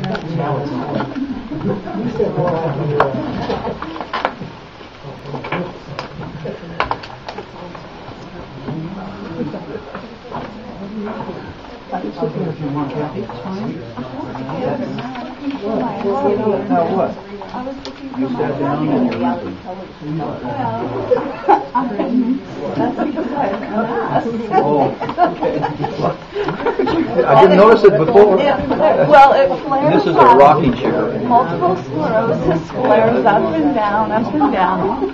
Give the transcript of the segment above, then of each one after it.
Now what? You sat down and you're laughing. Oh, okay. I didn't notice it before. Well, it flares. This is a rocking chair. Multiple sclerosis flares up and down, up and down.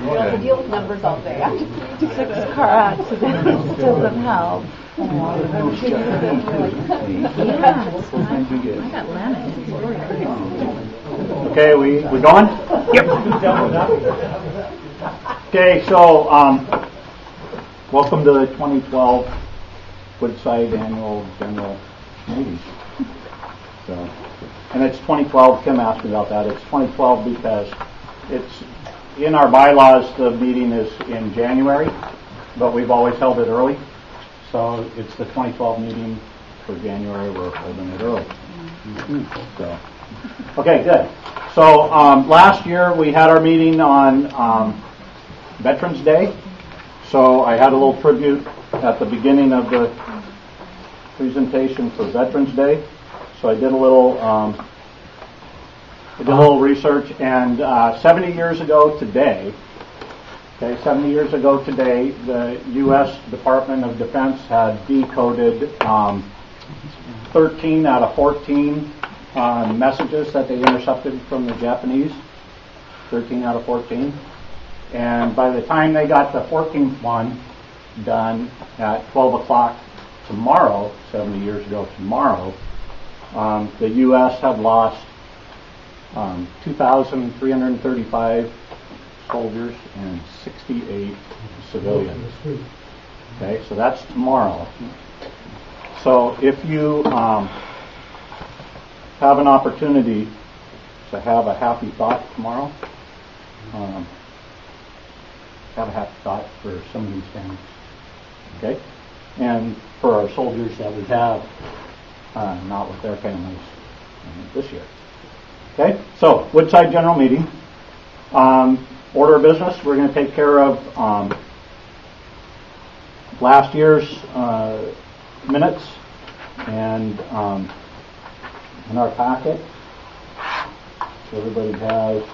You have to deal with numbers all day. After 56 car accidents doesn't help. I got lemons. Okay, we going? Yep. Okay, so welcome to the 2012 Woodside Annual General Meeting. So, and it's 2012. Kim asked me about that. It's 2012 because it's in our bylaws. The meeting is in January, but we've always held it early. So it's the 2012 meeting for January. We're holding it early. So, okay, good. So last year we had our meeting on Veterans Day. So I had a little tribute at the beginning of the presentation for Veterans Day. So I did a little research, and 70 years ago today. Okay, 70 years ago today, the U.S. Department of Defense had decoded 13 out of 14 messages that they intercepted from the Japanese. 13 out of 14. And by the time they got the 14th one done at 12 o'clock tomorrow, 70 years ago tomorrow, the U.S. had lost 2,335 soldiers and 68 civilians. Okay, so that's tomorrow. So if you have an opportunity to have a happy thought tomorrow, have a happy thought for some of these families. Okay, and for our soldiers that we have not with their families this year. Okay, so Woodside General Meeting. Order of business, we're going to take care of last year's minutes and in our packet. So everybody has, I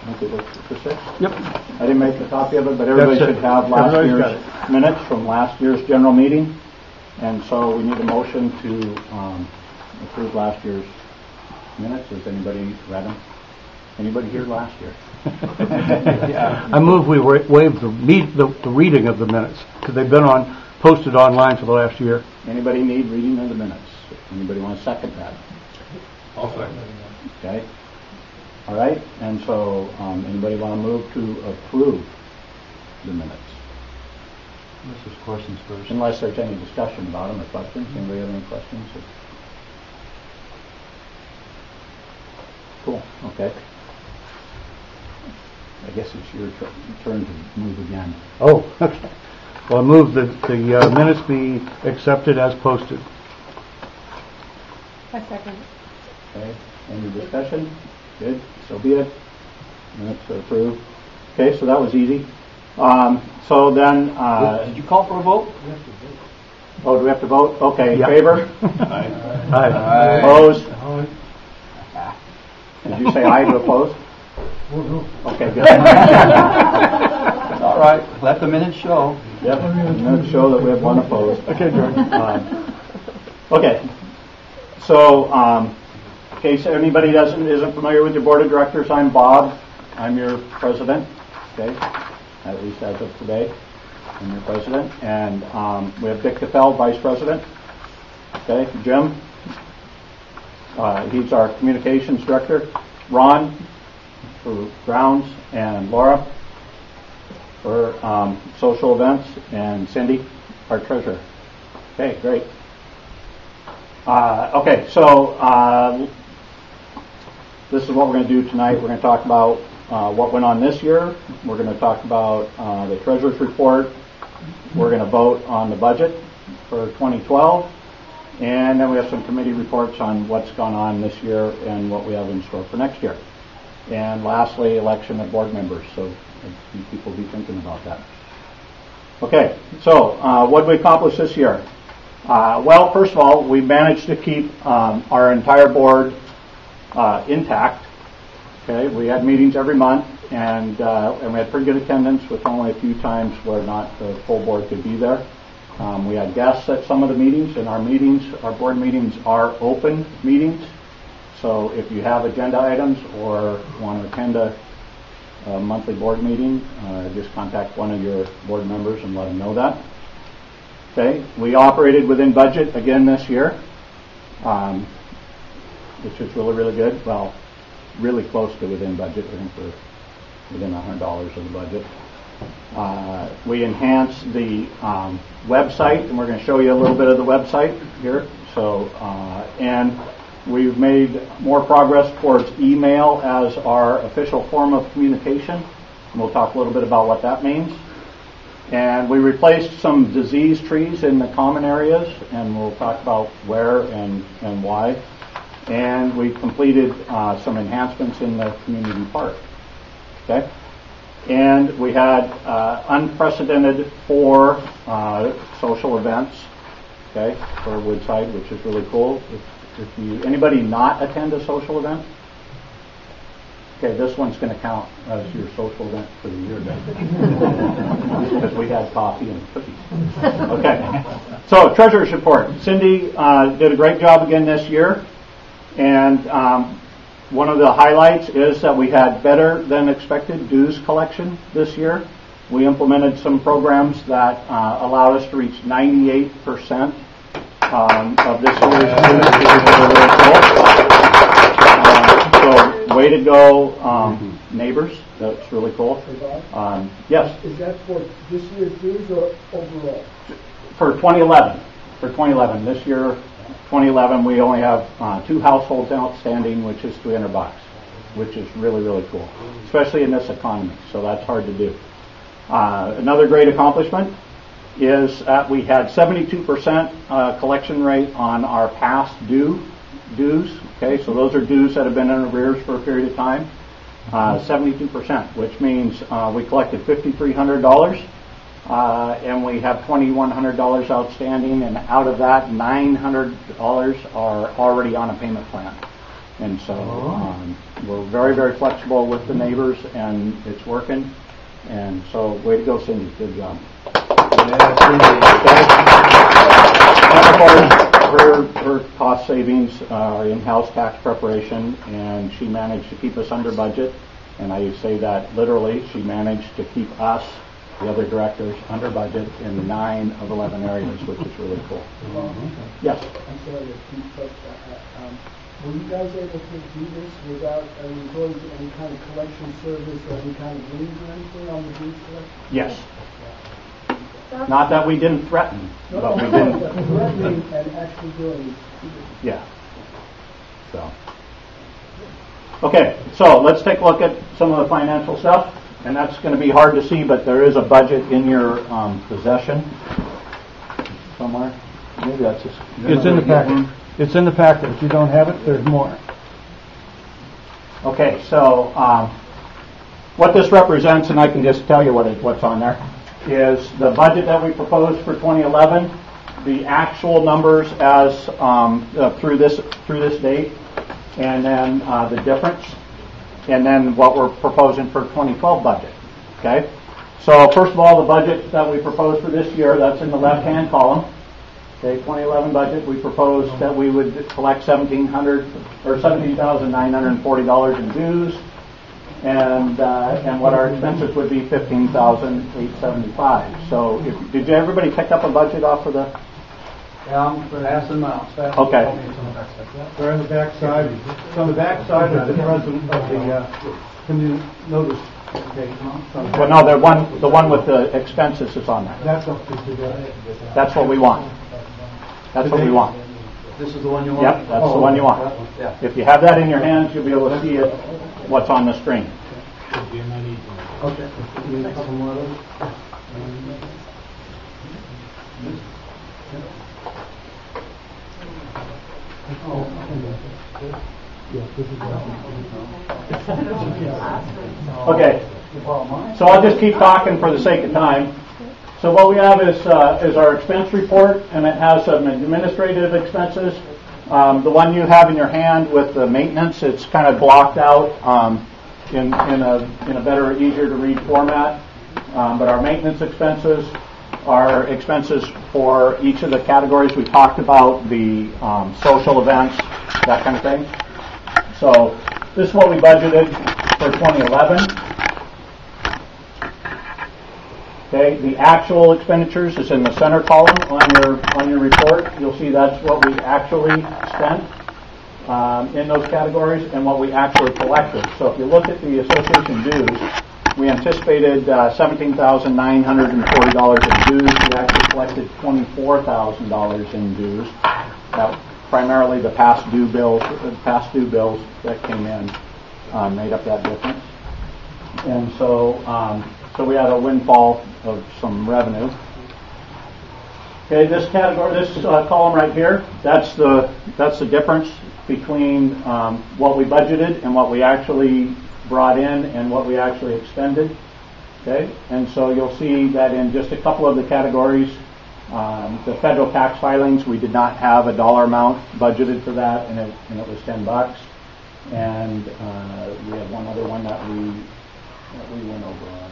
think it looks for 6. Yep. I didn't make a copy of it, but everybody should have last year's minutes from last year's general meeting. And so we need a motion to approve last year's minutes. Has anybody read them? Anybody here last year? Yeah. I move we waive the reading of the minutes because they've been posted online for the last year. Anybody need reading of the minutes? Anybody want to second that? I'll second. Okay. All right. And so anybody want to move to approve the minutes? This is questions first. Unless there's any discussion about them or questions. Anybody have any questions? Cool. Okay. I guess it's your turn to move again. Oh, okay. Well, I move that the minutes be accepted as posted. I second. Okay. Any discussion? Good. So be it. Minutes are approved. Okay. So that was easy. So then, did you call for a vote? Oh, do we have to vote? Okay. Yeah. In favor? Aye. Aye. Opposed? Did you say aye to oppose? Okay, good. All right. Let the minutes show. Yep. Minutes show that we have one opposed. Okay, George. Okay. So, in case anybody isn't familiar with your board of directors, I'm Bob. I'm your president. Okay. At least as of today, I'm your president. And we have Dick DeFell, vice president. Okay. Jim. He's our communications director. Ron for grounds, and Laura for social events, and Cindy, our treasurer. Okay, great. Okay, so this is what we're going to do tonight. We're going to talk about what went on this year. We're going to talk about the treasurer's report. We're going to vote on the budget for 2012. And then we have some committee reports on what's gone on this year and what we have in store for next year. And lastly, election of board members. So people be thinking about that. Okay, so what did we accomplish this year? Well, first of all, we managed to keep our entire board intact. Okay, we had meetings every month, and we had pretty good attendance, with only a few times where not the full board could be there. We had guests at some of the meetings, and our board meetings are open meetings. So if you have agenda items or want to attend a monthly board meeting, just contact one of your board members and let them know that. Okay, we operated within budget again this year, which is really, really good. Well, really close to within budget. I think we're within $100 of the budget. We enhanced the website, and we're going to show you a little bit of the website here. So, and we've made more progress towards email as our official form of communication. And we'll talk a little bit about what that means. And we replaced some disease trees in the common areas, and we'll talk about where and why. And we completed some enhancements in the community park. Okay? And we had unprecedented 4 social events, okay, for Woodside, which is really cool. If anybody not attend a social event, okay, this one's going to count as your social event for the year, guys. Because we had coffee and cookies. Okay. So, Treasurer's Report. Cindy did a great job again this year. And one of the highlights is that we had better than expected dues collection this year. We implemented some programs that allowed us to reach 98% of this year's dues, which is really cool. So way to go, neighbors. That's really cool. Yes? Is that for this year's dues or overall? For 2011. For 2011. This year, 2011, we only have 2 households outstanding, which is $300, which is really, really cool, especially in this economy. So that's hard to do. Another great accomplishment is that we had 72% collection rate on our past dues. Okay, so those are dues that have been in arrears for a period of time. 72%, which means we collected $5,300. And we have $2,100 outstanding, and out of that, $900 are already on a payment plan. And so we're very, very flexible with the neighbors, and it's working. And so, way to go, Cindy. Good job. And of course, her cost savings are in-house tax preparation, and she managed to keep us under budget. And I say that literally. She managed to keep us, the other directors, under budget in 9 of 11 areas, which is really cool. Yes? I'm sorry to keep, but were you guys able to do this without going to any kind of collection service or any kind of liens or anything on the dues collection? Yes. Not that we didn't threaten, but we didn't. Threatening and actually doing it. Yeah. So. Okay, so let's take a look at some of the financial stuff. And that's going to be hard to see, but there is a budget in your possession somewhere. Maybe that's just. It's in the packet. It's in the packet. If you don't have it, there's more. Okay, so what this represents, and I can just tell you what's on there, is the budget that we proposed for 2011, the actual numbers as through this date, and then the difference. And then what we're proposing for 2012 budget. Okay? So first of all, the budget that we proposed for this year, that's in the left-hand column. Okay, 2011 budget, we proposed that we would collect $17,940 in dues, and what our expenses would be $15,875. So, did everybody pick up a budget off of the? Yeah, I'm going to ask them out. Okay. They're on the back side. So on the back side of the president of the, can you notice? Okay. Well, no, the one with the expenses is on there. That's what we want. That's what we want. This is the one you want? Yep, that's the one you want. Yeah. If you have that in your hands, you'll be able to see it, what's on the screen. Okay. You need a couple more of those? Okay, so I'll just keep talking for the sake of time. So what we have is our expense report, and it has some administrative expenses. The one you have in your hand with the maintenance, it's kind of blocked out in a better, easier to read format. But our maintenance expenses are expenses for each of the categories we talked about, the social events, that kind of thing. So this is what we budgeted for 2011. Okay, the actual expenditures is in the center column on your report. You'll see that's what we actually spent in those categories and what we actually collected. So if you look at the association dues, we anticipated $17,940 in dues. We actually collected $24,000 in dues. Primarily the past due bills that came in made up that difference. And so we had a windfall of some revenue. Okay, this category, this column right here, that's the difference between what we budgeted and what we actually brought in and what we actually expended. Okay, and so you'll see that in just a couple of the categories, the federal tax filings, we did not have a dollar amount budgeted for that, and it was $10. And we had one other one that we went over on.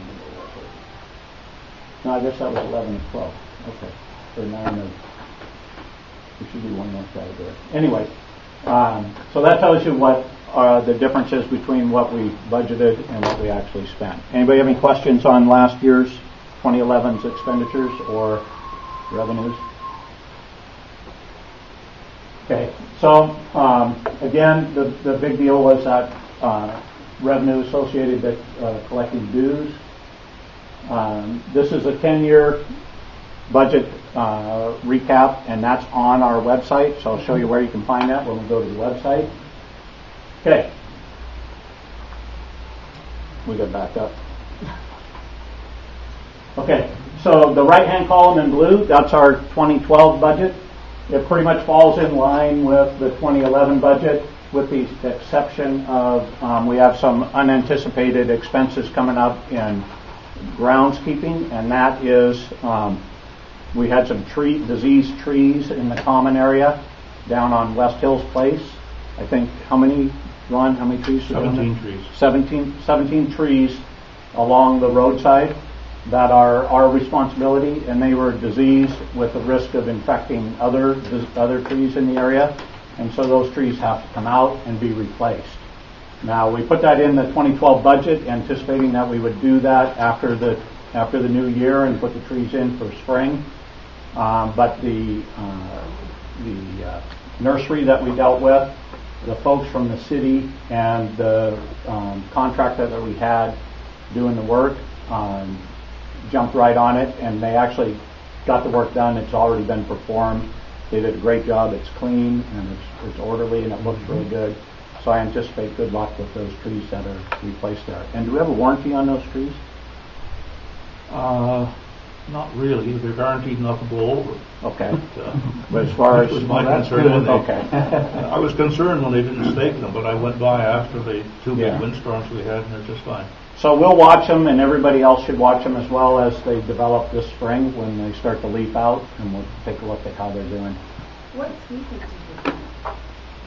No, I guess that was 11 and 12. Okay, or 9 of. There should be one more category. Anyway, so that tells you what the difference is between what we budgeted and what we actually spent. Anybody have any questions on last year's 2011's expenditures or revenues? Okay, so again, the big deal was that revenue associated with collecting dues. This is a 10-year budget recap, and that's on our website, so I'll show you where you can find that when we go to the website. Okay. We got back up. Okay, so the right-hand column in blue, that's our 2012 budget. It pretty much falls in line with the 2011 budget, with the exception of we have some unanticipated expenses coming up in groundskeeping, and that is we had some diseased trees in the common area down on West Hills Place. I think how many, Ron? How many trees? 17 trees. 17 trees along the roadside that are our responsibility, and they were diseased with the risk of infecting other trees in the area, and so those trees have to come out and be replaced. Now, we put that in the 2012 budget, anticipating that we would do that after the new year and put the trees in for spring. But the nursery that we dealt with, the folks from the city and the contractor that we had doing the work jumped right on it, and they actually got the work done. It's already been performed. They did a great job. It's clean and it's orderly and it looks really good. So I anticipate good luck with those trees that are replaced there. And do we have a warranty on those trees? Not really. They're guaranteed not to blow over. Okay. But as far as... was my concern. Okay. I was concerned when they didn't stake them, but I went by after the two big windstorms we had, and they're just fine. So we'll watch them, and everybody else should watch them as well as they develop this spring when they start to leaf out, and we'll take a look at how they're doing. What species do you do?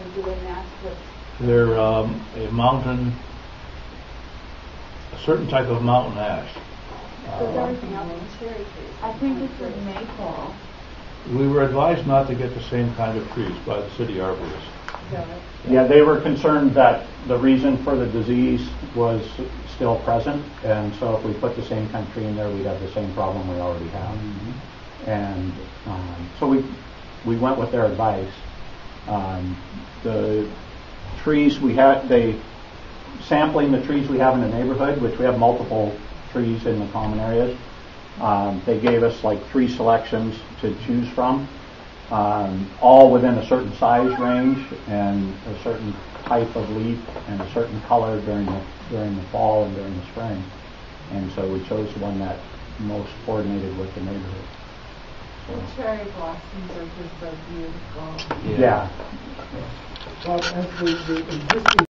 And do they match with? They're a certain type of mountain ash. Everything else is cherry trees. I think it's a maple. We were advised not to get the same kind of trees by the city arborist. Yeah, they were concerned that the reason for the disease was still present, and so if we put the same kind of tree in there, we'd have the same problem we already have. Mm-hmm. And so we went with their advice. The trees we had, sampling the trees we have in the neighborhood, which we have multiple trees in the common areas. They gave us like 3 selections to choose from, all within a certain size range and a certain type of leaf and a certain color during the fall and during the spring. And so we chose the one that most coordinated with the neighborhood. The cherry blossoms are just so beautiful. Yeah. Well, as the existing